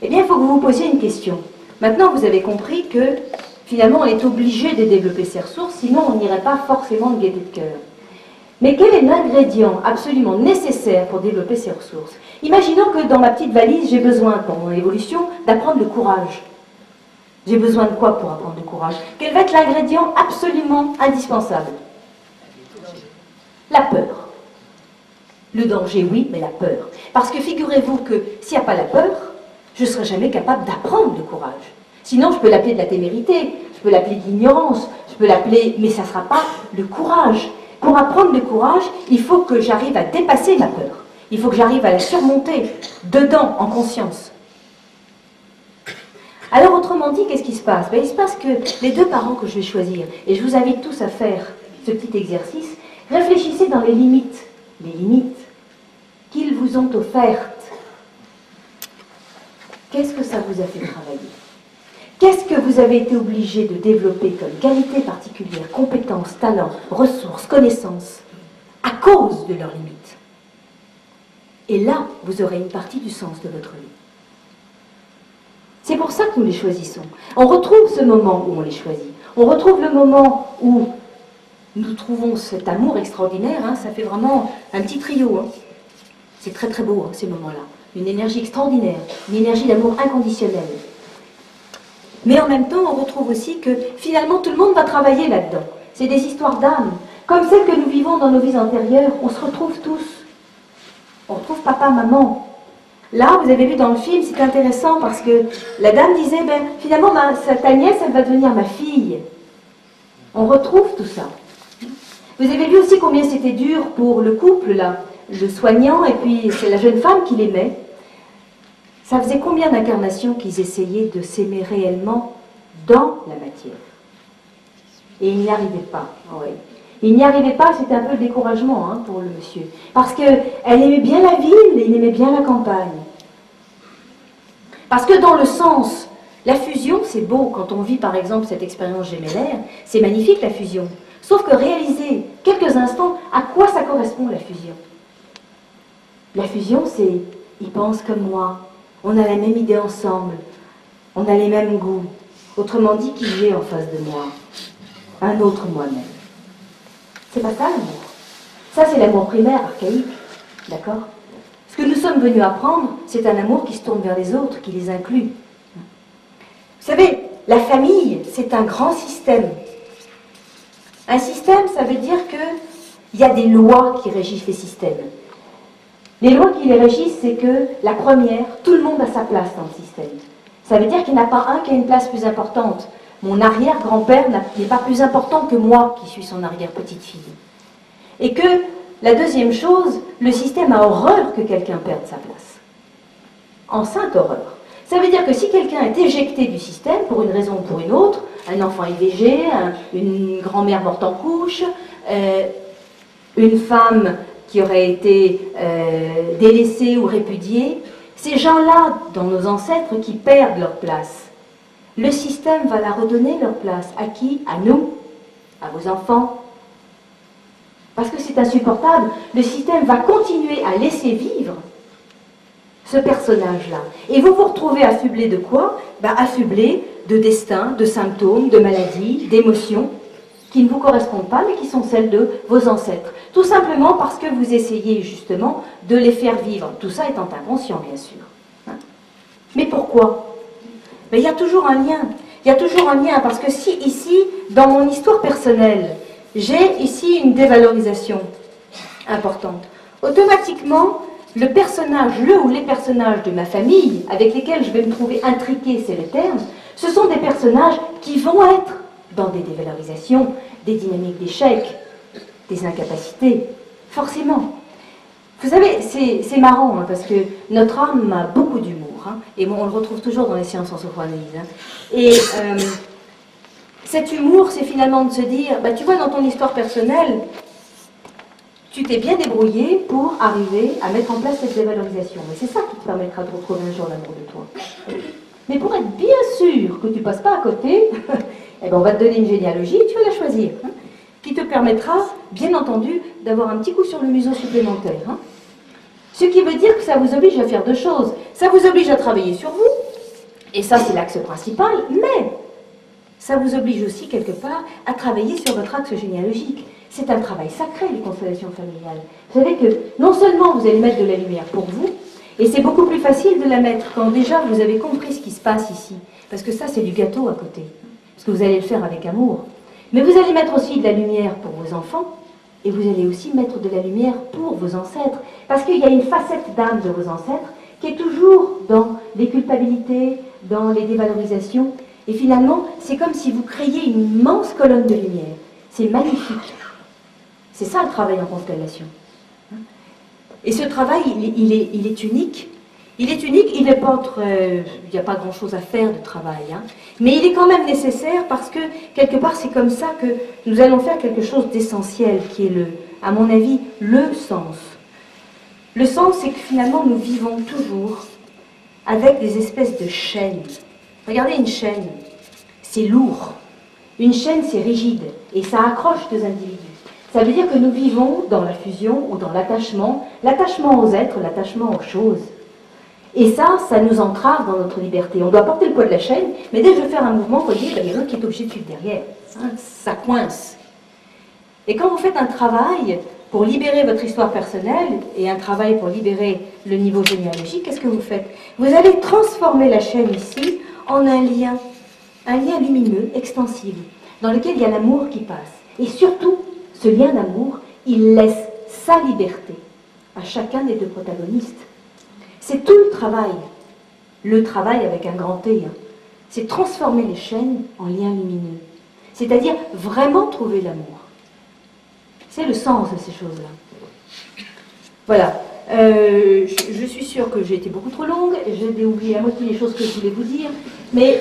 Eh bien, il faut que vous vous posiez une question. Maintenant, vous avez compris que, finalement, on est obligé de développer ces ressources, sinon on n'irait pas forcément de gaieté de cœur. Mais quel est l'ingrédient absolument nécessaire pour développer ces ressources? Imaginons que dans ma petite valise, j'ai besoin, pour mon évolution, d'apprendre le courage. J'ai besoin de quoi pour apprendre le courage? Quel va être l'ingrédient absolument indispensable? La peur. Le danger, oui, mais la peur. Parce que figurez-vous que s'il n'y a pas la peur, je ne serai jamais capable d'apprendre le courage. Sinon, je peux l'appeler de la témérité, je peux l'appeler de l'ignorance, je peux l'appeler, mais ça ne sera pas le courage. Pour apprendre le courage, il faut que j'arrive à dépasser ma peur. Il faut que j'arrive à la surmonter, dedans, en conscience. Alors, autrement dit, qu'est-ce qui se passe? Il se passe que les deux parents que je vais choisir, et je vous invite tous à faire ce petit exercice, réfléchissez dans les limites qu'ils vous ont offertes. Qu'est-ce que ça vous a fait travailler? Qu'est-ce que vous avez été obligé de développer comme qualité particulière, compétences, talents, ressources, connaissances, à cause de leurs limites? Et là, vous aurez une partie du sens de votre vie. C'est pour ça que nous les choisissons. On retrouve ce moment où on les choisit. On retrouve le moment où nous trouvons cet amour extraordinaire. Ça fait vraiment un petit trio. C'est très très beau, ces moments-là. Une énergie extraordinaire, une énergie d'amour inconditionnel. Mais en même temps, on retrouve aussi que finalement, tout le monde va travailler là-dedans. C'est des histoires d'âme. Comme celles que nous vivons dans nos vies antérieures, on se retrouve tous. On retrouve papa, maman. Là, vous avez vu dans le film, c'est intéressant parce que la dame disait, finalement, ta nièce, elle va devenir ma fille. On retrouve tout ça. Vous avez vu aussi combien c'était dur pour le couple, là, le soignant, et puis c'est la jeune femme qui l'aimait. Ça faisait combien d'incarnations qu'ils essayaient de s'aimer réellement dans la matière? Et ils n'y arrivaient pas. Oui. Ils n'y arrivaient pas, c'était un peu le découragement pour le monsieur. Parce qu'elle aimait bien la ville et il aimait bien la campagne. Parce que dans le sens, la fusion, c'est beau. Quand on vit par exemple cette expérience gémellaire, c'est magnifique la fusion. Sauf que réaliser quelques instants à quoi ça correspond la fusion. La fusion, c'est ils pensent comme moi, on a la même idée ensemble, on a les mêmes goûts. Autrement dit, qui j'ai en face de moi? Un autre moi-même. C'est pas ça l'amour. Ça, c'est l'amour primaire, archaïque. D'accord? Ce que nous sommes venus apprendre, c'est un amour qui se tourne vers les autres, qui les inclut. Vous savez, la famille, c'est un grand système. Un système, ça veut dire qu'il y a des lois qui régissent les systèmes. Les lois qui les régissent, c'est que la première, tout le monde a sa place dans le système. Ça veut dire qu'il n'y en a pas un qui a une place plus importante. Mon arrière-grand-père n'est pas plus important que moi qui suis son arrière-petite-fille. Et que, la deuxième chose, le système a horreur que quelqu'un perde sa place. En sainte horreur. Ça veut dire que si quelqu'un est éjecté du système, pour une raison ou pour une autre, un enfant IVG, une grand-mère morte en couche, une femme qui aurait été délaissée ou répudiée, ces gens-là, dans nos ancêtres, qui perdent leur place, le système va la redonner leur place. À qui? À nous, à vos enfants. Parce que c'est insupportable. Le système va continuer à laisser vivre ce personnage-là. Et vous vous retrouvez affublé de quoi? Affublé de destin, de symptômes, de maladies, d'émotions qui ne vous correspondent pas, mais qui sont celles de vos ancêtres. Tout simplement parce que vous essayez justement de les faire vivre. Tout ça étant inconscient, bien sûr. Mais pourquoi? Il y a toujours un lien. Il y a toujours un lien, parce que si ici, dans mon histoire personnelle, j'ai ici une dévalorisation importante, automatiquement, le personnage, le ou les personnages de ma famille, avec lesquels je vais me trouver intriqué, c'est le terme, ce sont des personnages qui vont être dans des dévalorisations, des dynamiques d'échec, des incapacités, forcément. Vous savez, c'est marrant, parce que notre âme a beaucoup d'humour, et on le retrouve toujours dans les sciences en sophroanalyse. Et cet humour, c'est finalement de se dire, tu vois, dans ton histoire personnelle, tu t'es bien débrouillé pour arriver à mettre en place cette dévalorisation. Et c'est ça qui te permettra de retrouver un jour l'amour de toi. Mais pour être bien sûr que tu ne passes pas à côté, on va te donner une généalogie, tu vas la choisir, qui te permettra, bien entendu, d'avoir un petit coup sur le museau supplémentaire. Ce qui veut dire que ça vous oblige à faire deux choses. Ça vous oblige à travailler sur vous, Et ça, c'est l'axe principal, mais ça vous oblige aussi, quelque part, à travailler sur votre axe généalogique. C'est un travail sacré, les constellations familiales. Vous savez que non seulement vous allez mettre de la lumière pour vous, et c'est beaucoup plus facile de la mettre quand déjà vous avez compris ce qui se passe ici. Parce que ça, c'est du gâteau à côté. Parce que vous allez le faire avec amour. Mais vous allez mettre aussi de la lumière pour vos enfants, et vous allez aussi mettre de la lumière pour vos ancêtres. Parce qu'il y a une facette d'âme de vos ancêtres qui est toujours dans les culpabilités, dans les dévalorisations. Et finalement, c'est comme si vous créiez une immense colonne de lumière. C'est magnifique. C'est ça le travail en constellation. Et ce travail, il est unique. Il est unique, il n'est pas il n'y a pas grand-chose à faire de travail. Mais il est quand même nécessaire parce que, quelque part, c'est comme ça que nous allons faire quelque chose d'essentiel, qui est, à mon avis, le sens. Le sens, c'est que finalement, nous vivons toujours avec des espèces de chaînes. Regardez une chaîne, c'est lourd. Une chaîne, c'est rigide, et ça accroche deux individus. Ça veut dire que nous vivons dans la fusion ou dans l'attachement aux êtres, l'attachement aux choses. Et ça nous entrave dans notre liberté. On doit porter le poids de la chaîne, mais dès que je veux faire un mouvement, vous voyez, il y a l'autre qui est obligé de suivre derrière. Ça coince. Et quand vous faites un travail pour libérer votre histoire personnelle et un travail pour libérer le niveau généalogique, qu'est-ce que vous faites? Vous allez transformer la chaîne ici en un lien lumineux, extensible, dans lequel il y a l'amour qui passe. Et surtout, ce lien d'amour, il laisse sa liberté à chacun des deux protagonistes. C'est tout le travail avec un grand T, c'est transformer les chaînes en liens lumineux, c'est-à-dire vraiment trouver l'amour. C'est le sens de ces choses-là. Voilà. Je suis sûre que j'ai été beaucoup trop longue, j'ai oublié la moitié des choses que je voulais vous dire, mais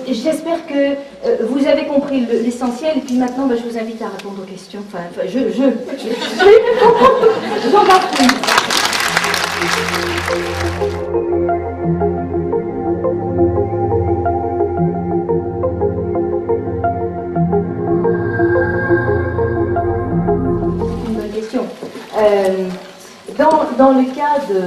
j'espère que vous avez compris l'essentiel, et puis maintenant je vous invite à répondre aux questions. J'en prie. Une bonne question. Dans le cas de...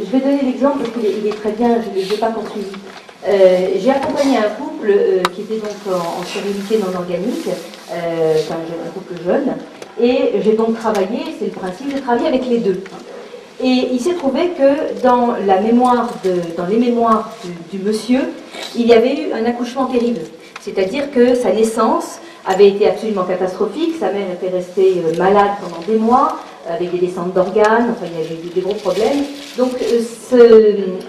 je vais donner l'exemple parce qu'il est très bien, je ne l'ai pas poursuivi. J'ai accompagné un couple qui était donc en stérilité non organique, un couple jeune, et j'ai donc travaillé, c'est le principe, de travailler avec les deux. Et il s'est trouvé que dans les mémoires du monsieur, il y avait eu un accouchement terrible. C'est-à-dire que sa naissance avait été absolument catastrophique, sa mère était restée malade pendant des mois, avec des descentes d'organes, enfin il y avait eu des gros problèmes. Donc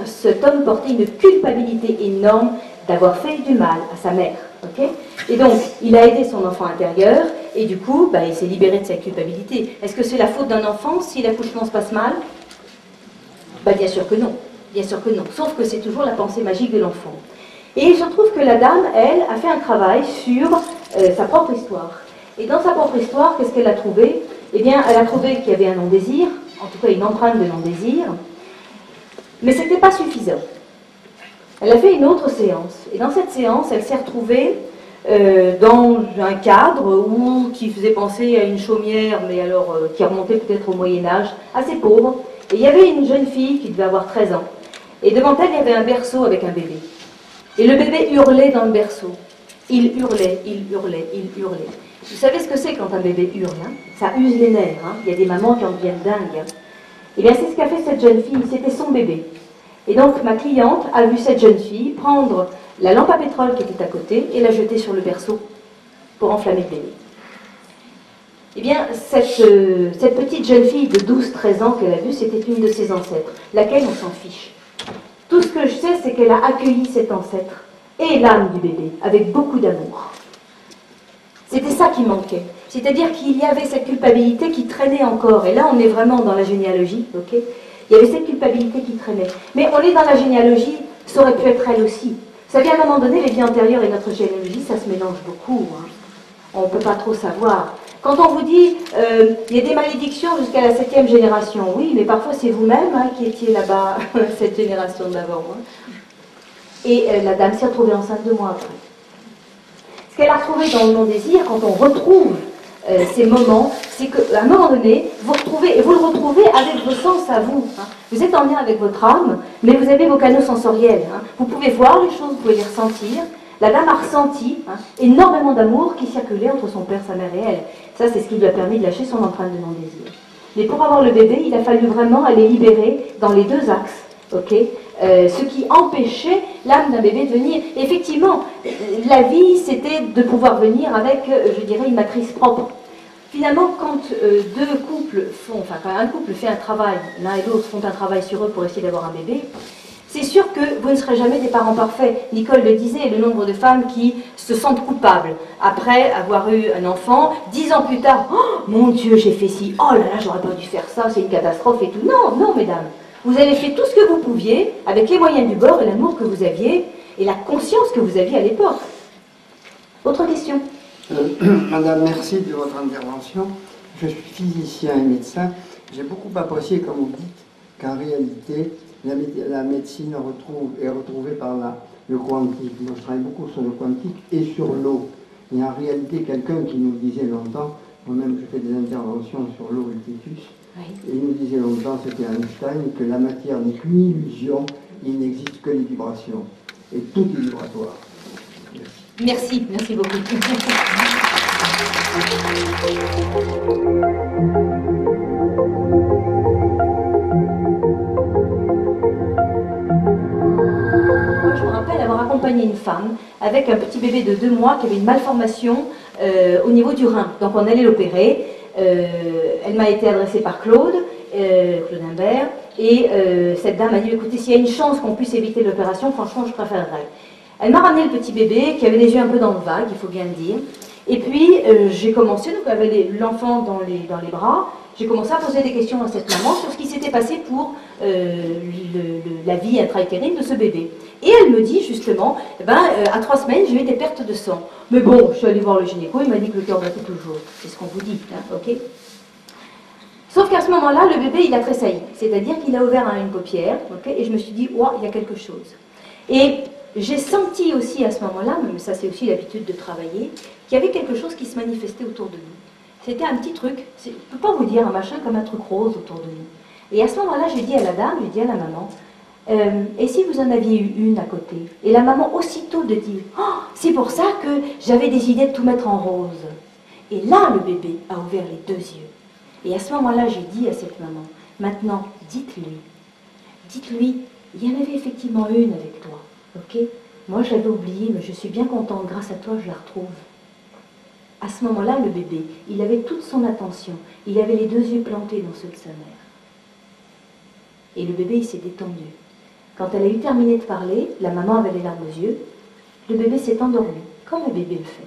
cet homme portait une culpabilité énorme d'avoir fait du mal à sa mère. Okay, et donc il a aidé son enfant intérieur, et du coup il s'est libéré de sa culpabilité. Est-ce que c'est la faute d'un enfant si l'accouchement se passe mal? Bien sûr que non. Bien sûr que non. Sauf que c'est toujours la pensée magique de l'enfant. Et je trouve que la dame, elle, a fait un travail sur sa propre histoire. Et dans sa propre histoire, qu'est-ce qu'elle a trouvé? Eh bien, elle a trouvé qu'il y avait un non-désir, en tout cas une empreinte de non-désir, mais ce n'était pas suffisant. Elle a fait une autre séance. Et dans cette séance, elle s'est retrouvée dans un cadre qui faisait penser à une chaumière, mais alors qui remontait peut-être au Moyen-Âge, assez pauvre. Et il y avait une jeune fille qui devait avoir 13 ans. Et devant elle, il y avait un berceau avec un bébé. Et le bébé hurlait dans le berceau. Il hurlait, il hurlait, il hurlait. Vous savez ce que c'est quand un bébé hurle, Ça use les nerfs, Il y a des mamans qui en deviennent dingues, Eh bien, c'est ce qu'a fait cette jeune fille. C'était son bébé. Et donc, ma cliente a vu cette jeune fille prendre la lampe à pétrole qui était à côté et la jeter sur le berceau pour enflammer le bébé. Eh bien, cette petite jeune fille de 12-13 ans qu'elle a vue, c'était une de ses ancêtres, laquelle on s'en fiche. Tout ce que je sais, c'est qu'elle a accueilli cet ancêtre et l'âme du bébé avec beaucoup d'amour. C'était ça qui manquait. C'est-à-dire qu'il y avait cette culpabilité qui traînait encore. Et là, on est vraiment dans la généalogie, ok? Il y avait cette culpabilité qui traînait. Mais on est dans la généalogie, ça aurait pu être elle aussi. Vous savez, à un moment donné, les vies antérieures et notre généalogie, ça se mélange beaucoup. On ne peut pas trop savoir. Quand on vous dit, il y a des malédictions jusqu'à la 7e génération, oui, mais parfois c'est vous-même qui étiez là-bas, cette génération d'avant. Et la dame s'est retrouvée enceinte 2 mois après. Ce qu'elle a retrouvé dans le non-désir, quand on retrouve ces moments, c'est qu'à un moment donné, vous retrouvez, et vous le retrouvez avec vos sens à vous. Hein. Vous êtes en lien avec votre âme, mais vous avez vos canaux sensoriels. Hein. Vous pouvez voir les choses, vous pouvez les ressentir. La dame a ressenti énormément d'amour qui circulait entre son père, sa mère et elle. Ça, c'est ce qui lui a permis de lâcher son empreinte de non-désir. Mais pour avoir le bébé, il a fallu vraiment aller libérer dans les deux axes, ce qui empêchait l'âme d'un bébé de venir. Et effectivement, la vie, c'était de pouvoir venir avec, je dirais, une matrice propre. Finalement, quand deux couples font, enfin, quand un couple fait un travail, l'un et l'autre font un travail sur eux pour essayer d'avoir un bébé, c'est sûr que vous ne serez jamais des parents parfaits. Nicole le disait, le nombre de femmes qui se sentent coupables après avoir eu un enfant, 10 ans plus tard, oh mon Dieu, j'ai fait ci, oh là là, j'aurais pas dû faire ça, c'est une catastrophe et tout. Non, non, mesdames, vous avez fait tout ce que vous pouviez avec les moyens du bord et l'amour que vous aviez et la conscience que vous aviez à l'époque. Autre question? Madame, merci de votre intervention. Je suis physicien et médecin. J'ai beaucoup apprécié quand vous dites qu'en réalité, la médecine est retrouvée par le quantique. Moi, je travaille beaucoup sur le quantique et sur l'eau. Et en réalité, quelqu'un qui nous disait longtemps, moi-même je fais des interventions sur l'eau et le fœtus, oui. Et il nous disait longtemps, c'était Einstein, que la matière n'est qu'une illusion, il n'existe que les vibrations. Et tout est vibratoire. Merci, merci beaucoup. Je me rappelle avoir accompagné une femme avec un petit bébé de 2 mois qui avait une malformation au niveau du rein. Donc on allait l'opérer. Elle m'a été adressée par Claude Imbert, et cette dame m'a dit, écoutez, s'il y a une chance qu'on puisse éviter l'opération, franchement je préférerais. Elle m'a ramené le petit bébé qui avait les yeux un peu dans le vague, il faut bien le dire. Et puis j'ai commencé, donc avec l'enfant dans les bras, j'ai commencé à poser des questions à cette maman sur ce qui s'était passé pour la vie intra-utérine de ce bébé. Et elle me dit justement, à 3 semaines, j'ai eu des pertes de sang. Mais bon, je suis allée voir le gynéco, il m'a dit que le cœur battait toujours. C'est ce qu'on vous dit, hein, ok? Sauf qu'à ce moment-là, le bébé, il a tressailli. C'est-à-dire qu'il a ouvert une paupière, ok? Et je me suis dit, ouah, il y a quelque chose. Et j'ai senti aussi à ce moment-là, mais ça c'est aussi l'habitude de travailler, qu'il y avait quelque chose qui se manifestait autour de nous. C'était un petit truc, je ne peux pas vous dire un machin comme un truc rose autour de nous. Et à ce moment-là, j'ai dit à la dame, j'ai dit à la maman, et si vous en aviez eu une à côté? Et la maman aussitôt de dire, oh, c'est pour ça que j'avais des idées de tout mettre en rose. Et là, le bébé a ouvert les 2 yeux. Et à ce moment-là, j'ai dit à cette maman, maintenant, dites-lui, il y en avait effectivement une avec toi, ok? Moi, je l'avais oubliée, mais je suis bien contente, grâce à toi, je la retrouve. À ce moment-là, le bébé, il avait toute son attention, il avait les 2 yeux plantés dans ceux de sa mère. Et le bébé, il s'est détendu. Quand elle a eu terminé de parler, la maman avait les larmes aux yeux, le bébé s'est endormi, comme un bébé le fait.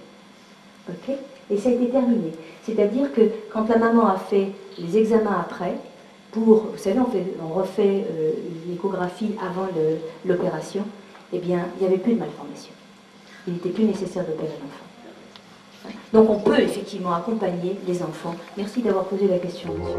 Ok? Et ça a été terminé. C'est-à-dire que quand la maman a fait les examens après, vous savez, on refait l'échographie avant l'opération, eh bien, il n'y avait plus de malformation. Il n'était plus nécessaire d'opérer l'enfant. Donc on peut effectivement accompagner les enfants. Merci d'avoir posé la question, monsieur.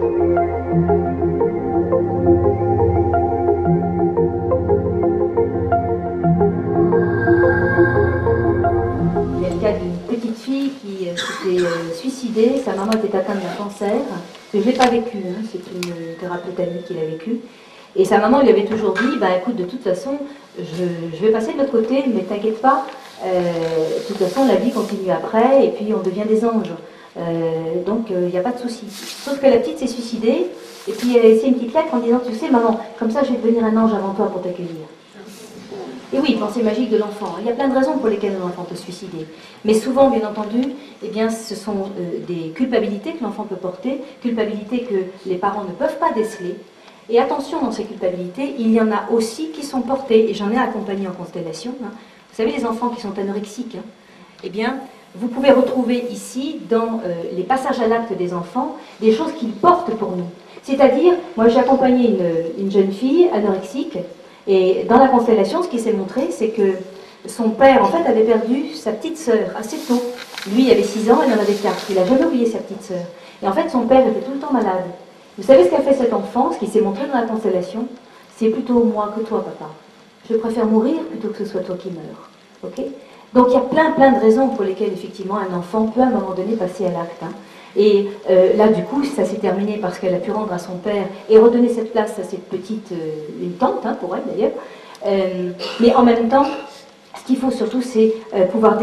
Il y a le cas d'une petite fille qui s'était suicidée, sa maman était atteinte d'un cancer. Je ne l'ai pas vécu, hein, c'est une thérapeute amie qui l'a vécu. Et sa maman lui avait toujours dit, écoute, de toute façon, je vais passer de l'autre côté, mais t'inquiète pas, de toute façon, la vie continue après, et puis on devient des anges. Donc, il n'y a pas de souci. Sauf que la petite s'est suicidée, et puis elle a laissé une petite lettre en disant, tu sais, maman, comme ça, je vais devenir un ange avant toi pour t'accueillir. Et oui, pensée magique de l'enfant. Il y a plein de raisons pour lesquelles l'enfant peut se suicider. Mais souvent, bien entendu, eh bien, ce sont des culpabilités que l'enfant peut porter, culpabilités que les parents ne peuvent pas déceler. Et attention, dans ces culpabilités, il y en a aussi qui sont portées, et j'en ai accompagné en constellation. Hein. Vous savez, les enfants qui sont anorexiques, hein, eh bien, vous pouvez retrouver ici, dans les passages à l'acte des enfants, des choses qu'ils portent pour nous. C'est-à-dire, moi j'ai accompagné une jeune fille anorexique, et dans la constellation, ce qui s'est montré, c'est que son père, en fait, avait perdu sa petite sœur assez tôt. Lui, il avait 6 ans, elle en avait 4. Il n'a jamais oublié sa petite sœur. Et en fait, son père était tout le temps malade. Vous savez ce qu'a fait cet enfant, ce qui s'est montré dans la constellation? C'est plutôt moi que toi, papa. Je préfère mourir plutôt que ce soit toi qui meurs. Ok? Donc il y a plein de raisons pour lesquelles effectivement un enfant peut à un moment donné passer à l'acte. Hein. Et là du coup ça s'est terminé parce qu'elle a pu rendre à son père et redonner cette place à cette petite, une tante hein, pour elle d'ailleurs. Mais en même temps, ce qu'il faut surtout c'est pouvoir